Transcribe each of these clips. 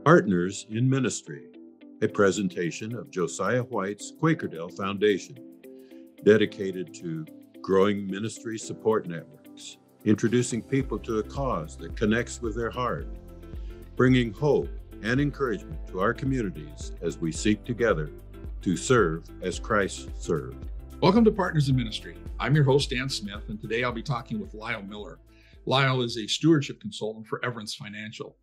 Partners in Ministry, a presentation of Josiah White's Quakerdale Foundation, dedicated to growing ministry support networks, introducing people to a cause that connects with their heart, bringing hope and encouragement to our communities as we seek together to serve as Christ served. Welcome to Partners in Ministry. I'm your host, Dan Smith, and today I'll be talking with Lyle Miller. Lyle is a stewardship consultant for Everence Financial.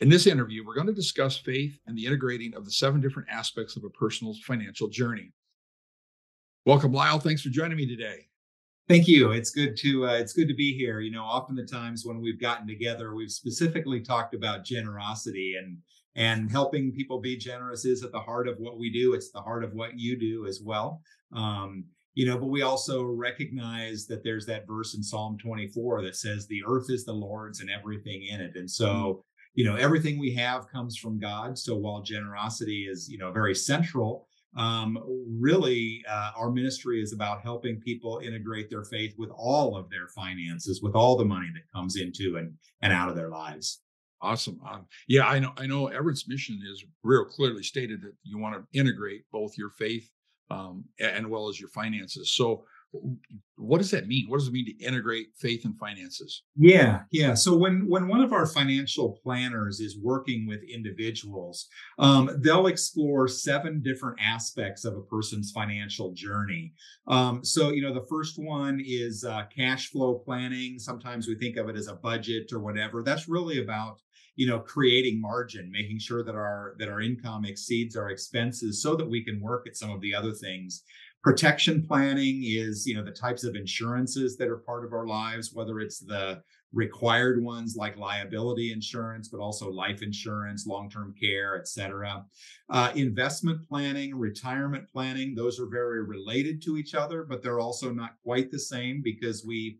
In this interview, we're going to discuss faith and the integrating of the 7 different aspects of a person's financial journey. Welcome, Lyle. Thanks for joining me today. Thank you. It's good to be here. You know, often the times when we've gotten together, we've specifically talked about generosity and helping people be generous is at the heart of what we do. It's the heart of what you do as well. But we also recognize that there's that verse in Psalm 24 that says the earth is the Lord's and everything in it. And so, everything we have comes from God. So while generosity is, very central, our ministry is about helping people integrate their faith with all of their finances, with all the money that comes into and out of their lives. Awesome. I know Everett's mission is real clearly stated that you want to integrate both your faith and well as your finances. So what does that mean? What does it mean to integrate faith and finances? Yeah. So when one of our financial planners is working with individuals, they'll explore 7 different aspects of a person's financial journey. The first one is cash flow planning. Sometimes we think of it as a budget or whatever. That's really about creating margin, making sure that our income exceeds our expenses so that we can work at some of the other things. Protection planning is, the types of insurances that are part of our lives, whether it's the required ones like liability insurance, but also life insurance, long-term care, et cetera. Investment planning, retirement planning, those are very related to each other, but they're also not quite the same because we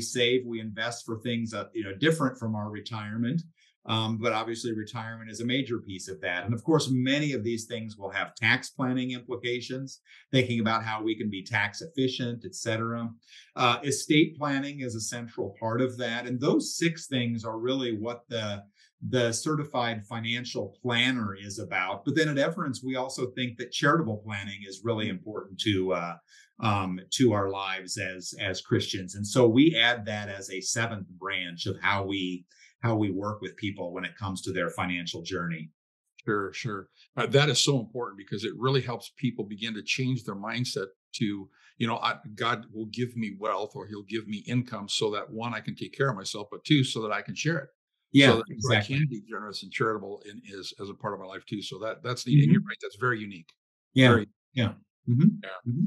save, we invest for things that, different from our retirement. But obviously retirement is a major piece of that. And of course, many of these things will have tax planning implications, thinking about how we can be tax efficient, et cetera. Estate planning is a central part of that. And those 6 things are really what the certified financial planner is about. But then at Everence, we also think that charitable planning is really important to our lives as Christians. And so we add that as a 7th branch of how we work with people when it comes to their financial journey. Sure. That is so important because it really helps people begin to change their mindset to, God will give me wealth or he'll give me income so that 1, I can take care of myself, but 2, so that I can share it. Yeah, so exactly. I can be generous and charitable as a part of my life too. So that's neat. And you're right. That's very unique. Yeah. Yeah. Mm-hmm. Yeah. Mm-hmm.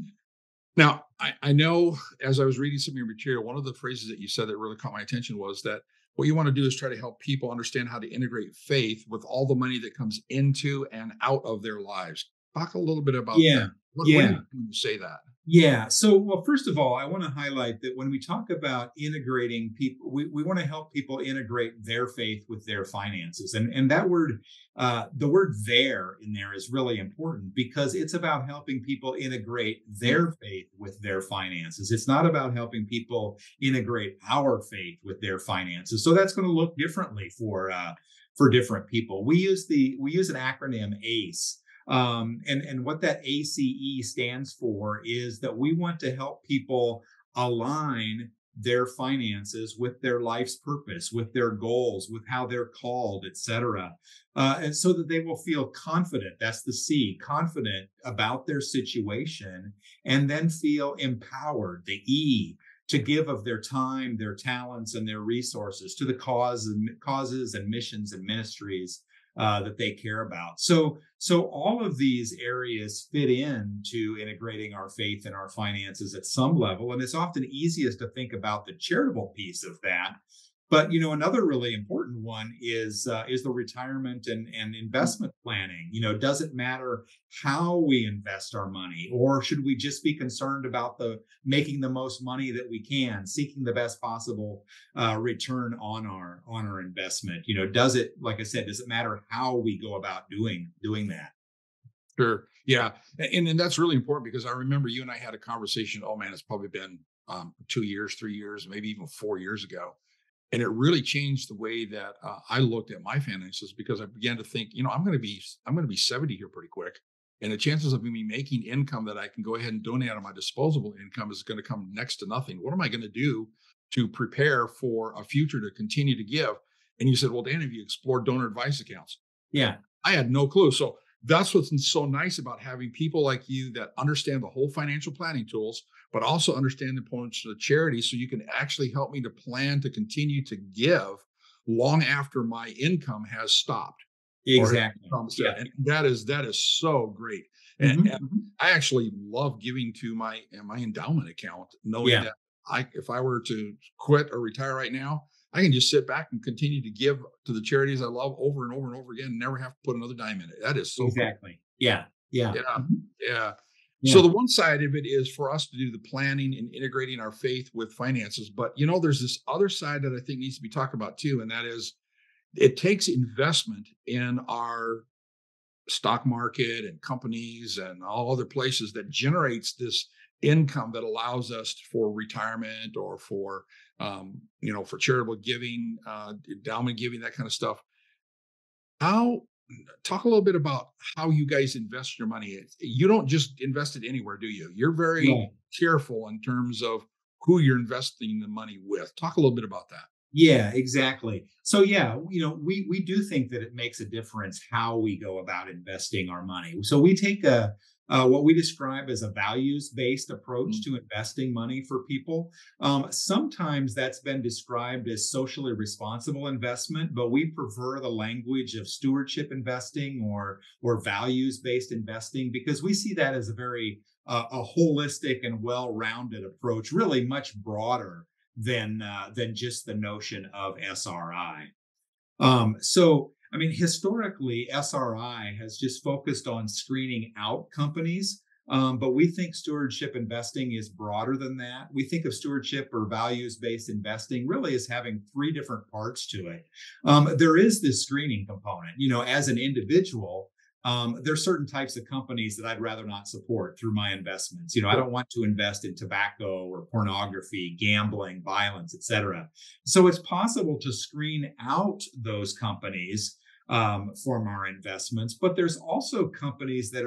Now, I know as I was reading some of your material, one of the phrases that you said that really caught my attention was that what you want to do is try to help people understand how to integrate faith with all the money that comes into and out of their lives. Talk a little bit about that. What do you mean when you say that? Yeah. So, well, first of all, I want to highlight that when we talk about integrating people, we want to help people integrate their faith with their finances. And that word, the word "their" in there is really important because it's about helping people integrate their faith with their finances. It's not about helping people integrate our faith with their finances. So that's going to look differently for different people. We use an acronym ACE. And what that A.C.E. stands for is that we want to help people align their finances with their life's purpose, with their goals, with how they're called, et cetera. And so that they will feel confident, that's the C, confident about their situation, and then feel empowered, the E, to give of their time, their talents, and their resources to the causes and missions and ministries that they care about. So all of these areas fit into integrating our faith and our finances at some level. And it's often easiest to think about the charitable piece of that. But, another really important one is the retirement and investment planning. Does it matter how we invest our money, or should we just be concerned about making the most money that we can, seeking the best possible return on our investment? Does it, like I said, does it matter how we go about doing that? Sure. Yeah. And that's really important because I remember you and I had a conversation. Oh man, it's probably been 2 years, 3 years, maybe even 4 years ago. And it really changed the way that I looked at my finances, because I began to think, I'm going to be 70 here pretty quick. And the chances of me making income that I can go ahead and donate out of my disposable income is going to come next to nothing. What am I going to do to prepare for a future to continue to give? And you said, well, Dan, have you explored donor advice accounts? Yeah. I had no clue. So that's what's so nice about having people like you that understand the whole financial planning tools, but also understand the importance of charity, so you can actually help me to plan to continue to give long after my income has stopped. Exactly. Yeah. And that is so great. And I actually love giving to my endowment account, knowing that if I were to quit or retire right now, I can just sit back and continue to give to the charities I love over and over and over again, and never have to put another dime in it. That is so exactly. Cool. Yeah. Yeah. So the one side of it is for us to do the planning and integrating our faith with finances. But, there's this other side that I think needs to be talked about too. And that is, it takes investment in our stock market and companies and all other places that generates this income that allows us for retirement or for, for charitable giving, endowment giving, that kind of stuff. Talk a little bit about how you guys invest your money. You don't just invest it anywhere, do you? You're very careful in terms of who you're investing the money with. Talk a little bit about that. Yeah, exactly. So we do think that it makes a difference how we go about investing our money. So we take what we describe as a values-based approach to investing money for people. Sometimes that's been described as socially responsible investment, but we prefer the language of stewardship investing or values-based investing, because we see that as a very a holistic and well-rounded approach, really much broader than just the notion of SRI. Historically, SRI has just focused on screening out companies, but we think stewardship investing is broader than that. We think of stewardship or values-based investing really as having three different parts to it. There is this screening component. As an individual, there's certain types of companies that I'd rather not support through my investments. I don't want to invest in tobacco or pornography, gambling, violence, etc. So it's possible to screen out those companies from our investments, but there's also companies that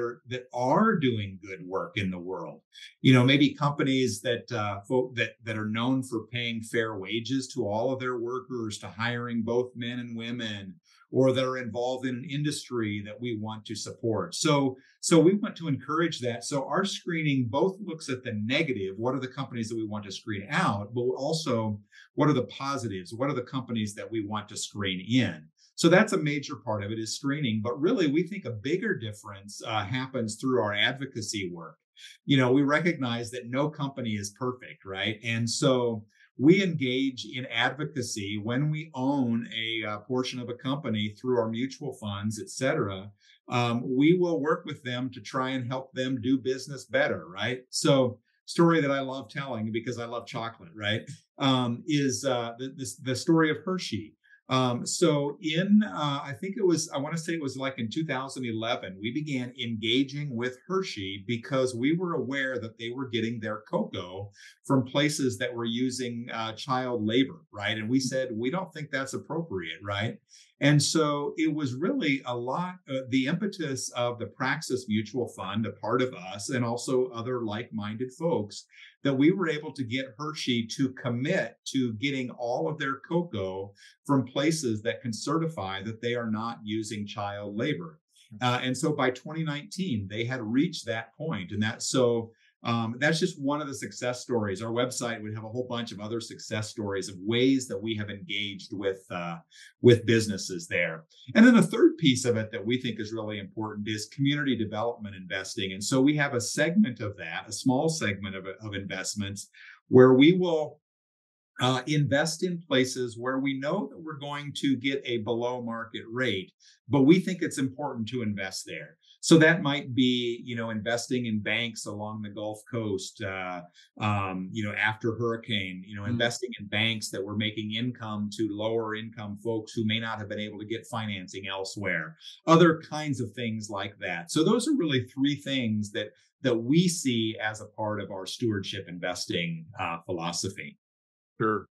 are doing good work in the world. Maybe companies that are known for paying fair wages to all of their workers, to hiring both men and women, or that are involved in an industry that we want to support. So we want to encourage that. So our screening both looks at the negative, what are the companies that we want to screen out, but also what are the positives, what are the companies that we want to screen in. So that's a major part of it, is screening. But really, we think a bigger difference happens through our advocacy work. We recognize that no company is perfect, right? And so we engage in advocacy when we own a portion of a company through our mutual funds, et cetera. We will work with them to try and help them do business better, right? So story that I love telling because I love chocolate, right? Is the story of Hershey. I think I want to say it was like in 2011, we began engaging with Hershey because we were aware that they were getting their cocoa from places that were using child labor, right? And we said, we don't think that's appropriate, right? And so it was really a lot, the impetus of the Praxis Mutual Fund, a part of us, and also other like-minded folks, that we were able to get Hershey to commit to getting all of their cocoa from places that can certify that they are not using child labor. And so by 2019, they had reached that point. And that's just one of the success stories. Our website would have a whole bunch of other success stories of ways that we have engaged with businesses there. And then the third piece of it that we think is really important is community development investing. And so we have a segment of that, a small segment of investments, where we will invest in places where we know that we're going to get a below market rate, but we think it's important to invest there. So that might be, investing in banks along the Gulf Coast, after hurricane, investing in banks that were making income to lower income folks who may not have been able to get financing elsewhere, other kinds of things like that. So those are really three things that we see as a part of our stewardship investing philosophy. Sure.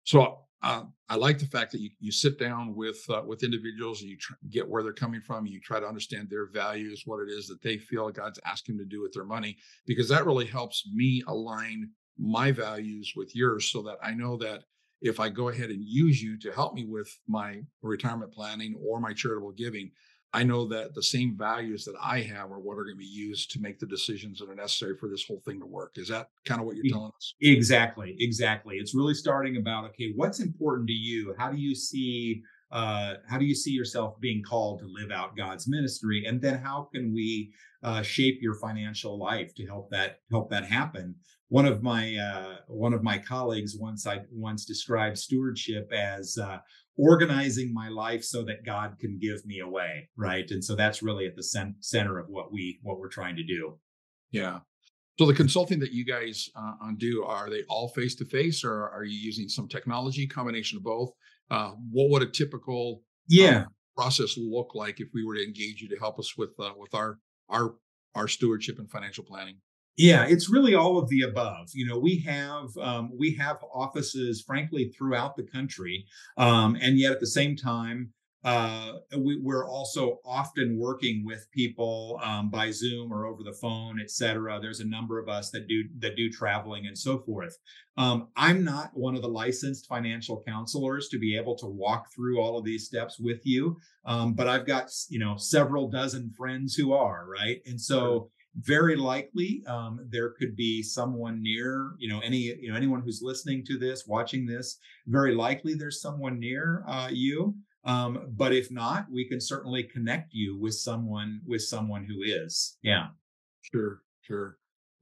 So I like the fact that you sit down with individuals and you get where they're coming from. You try to understand their values, what it is that they feel God's asking them to do with their money, because that really helps me align my values with yours, so that I know that if I go ahead and use you to help me with my retirement planning or my charitable giving, I know that the same values that I have are what are going to be used to make the decisions that are necessary for this whole thing to work. Is that kind of what you're telling us? Exactly. It's really starting about, okay, what's important to you? How do you see yourself being called to live out God's ministry? And then how can we shape your financial life to help that happen? One of my colleagues once described stewardship as organizing my life so that God can give me away, right? And so that's really at the center of what we're trying to do. Yeah. So the consulting that you guys do, are they all face-to-face, or are you using some technology, combination of both? What would a typical process look like if we were to engage you to help us with our stewardship and financial planning? Yeah, it's really all of the above. We have offices, frankly, throughout the country, and yet at the same time, we're also often working with people by Zoom or over the phone, et cetera. There's a number of us that do traveling and so forth. I'm not one of the licensed financial counselors to be able to walk through all of these steps with you, but I've got several dozen friends who are, right, and so. Very likely, there could be someone near, anyone who's listening to this, watching this. Very likely, there's someone near you. But if not, we can certainly connect you with someone who is. Yeah. Sure.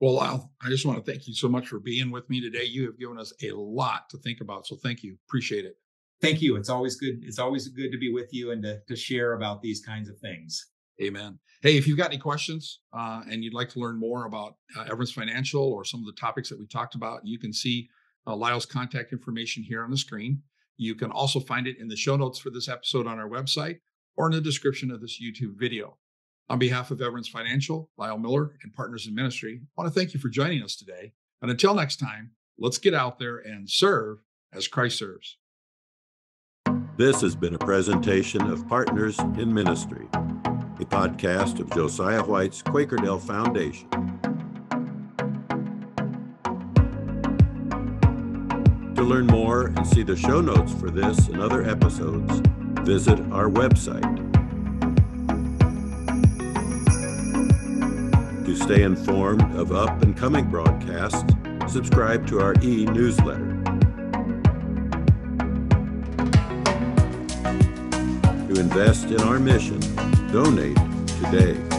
Well, Lyle, I just want to thank you so much for being with me today. You have given us a lot to think about, so thank you. Appreciate it. Thank you. It's always good. It's always good to be with you and to share about these kinds of things. Amen. Hey, if you've got any questions and you'd like to learn more about Everence Financial or some of the topics that we talked about, you can see Lyle's contact information here on the screen. You can also find it in the show notes for this episode on our website or in the description of this YouTube video. On behalf of Everence Financial, Lyle Miller, and Partners in Ministry, I want to thank you for joining us today. And until next time, let's get out there and serve as Christ serves. This has been a presentation of Partners in Ministry, a podcast of Josiah White's Quakerdale Foundation. To learn more and see the show notes for this and other episodes, visit our website. To stay informed of up and coming broadcasts, subscribe to our e-newsletter. To invest in our mission, donate today.